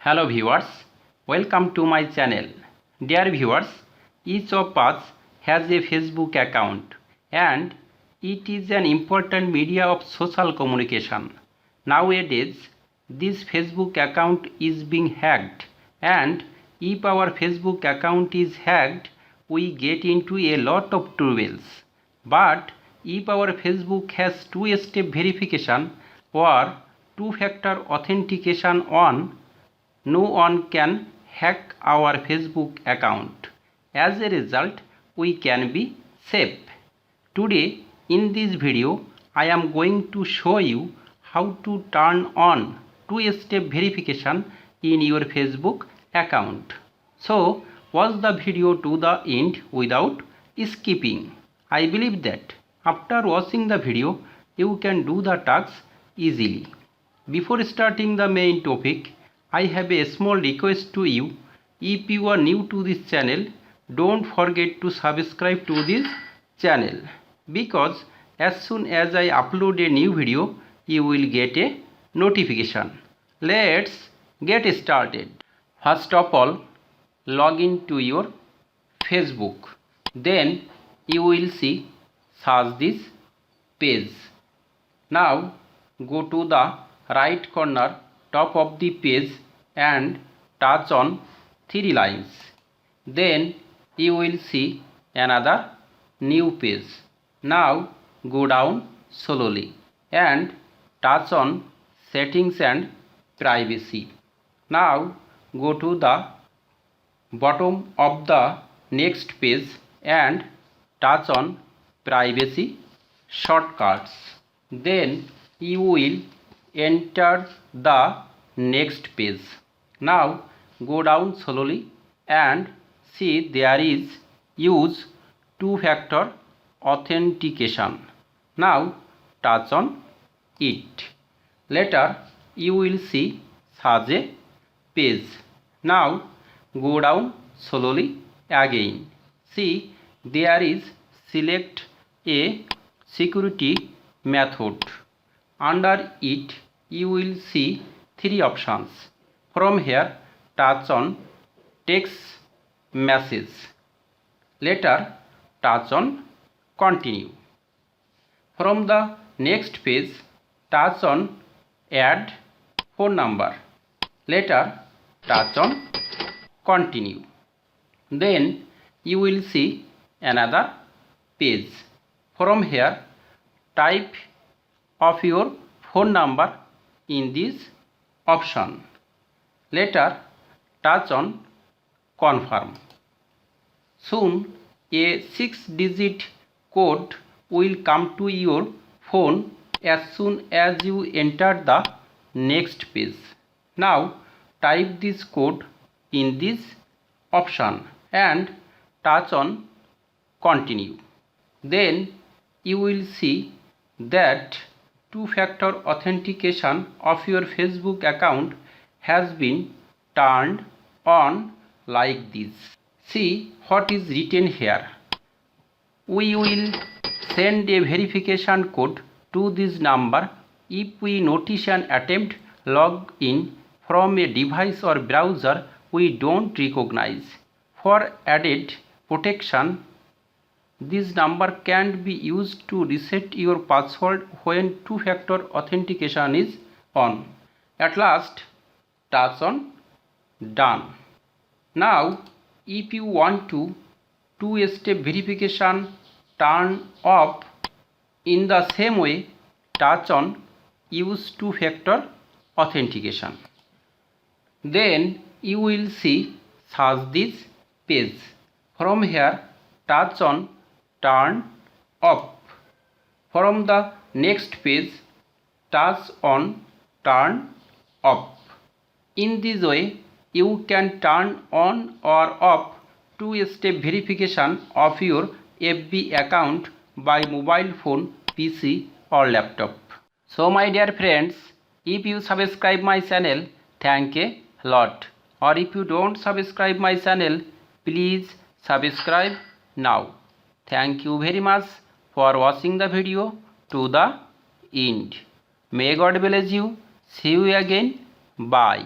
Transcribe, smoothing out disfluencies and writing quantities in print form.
Hello viewers, welcome to my channel. Dear viewers, each of us has a Facebook account and it is an important media of social communication. Nowadays, this Facebook account is being hacked, and if our Facebook account is hacked, we get into a lot of troubles. But if our Facebook has two-step verification or two-factor authentication on, no one can hack our Facebook account. As a result, we can be safe. Today in this video, I am going to show you how to turn on two-step verification in your Facebook account. So watch the video to the end without skipping. I believe that after watching the video, you can do the task easily. Before starting the main topic, I have a small request to you. If you are new to this channel, don't forget to subscribe to this channel, because as soon as I upload a new video, you will get a notification. Let's get started. First of all, log in to your Facebook. Then you will see search this page. Now go to the right corner top of the page and touch on three lines. Then you will see another new page. Now go down slowly and touch on settings and privacy. Now go to the bottom of the next page and touch on privacy shortcuts. Then you will enter the next page. Now go down slowly and see there is use two-factor authentication. Now touch on it. Later you will see such a page. Now go down slowly again. See there is select a security method. Under it you will see three options. From here touch on text message. Later touch on continue. From the next page touch on add phone number. Later touch on continue. Then you will see another page. From here type of your phone number in this option. Later touch on confirm. Soon a 6-digit code will come to your phone as soon as you enter the next page. Now type this code in this option and touch on continue. Then you will see that two-factor authentication of your Facebook account has been turned on like this. See what is written here. We will send a verification code to this number if we notice an attempt log in from a device or browser we don't recognize. For added protection, this number can be used to reset your password when two-factor authentication is on. At last, touch on done. Now, if you want to two-step verification turn off in the same way, touch on use two-factor authentication. Then you will see search this page. From here, touch on turn off. From the next page, touch on turn off. In this way, you can turn on or off two-step verification of your FB account by mobile phone, PC or laptop. So my dear friends, if you subscribe my channel, thank a lot. Or if you don't subscribe my channel, please subscribe now. Thank you very much for watching the video to the end. May God bless you. See you again. Bye.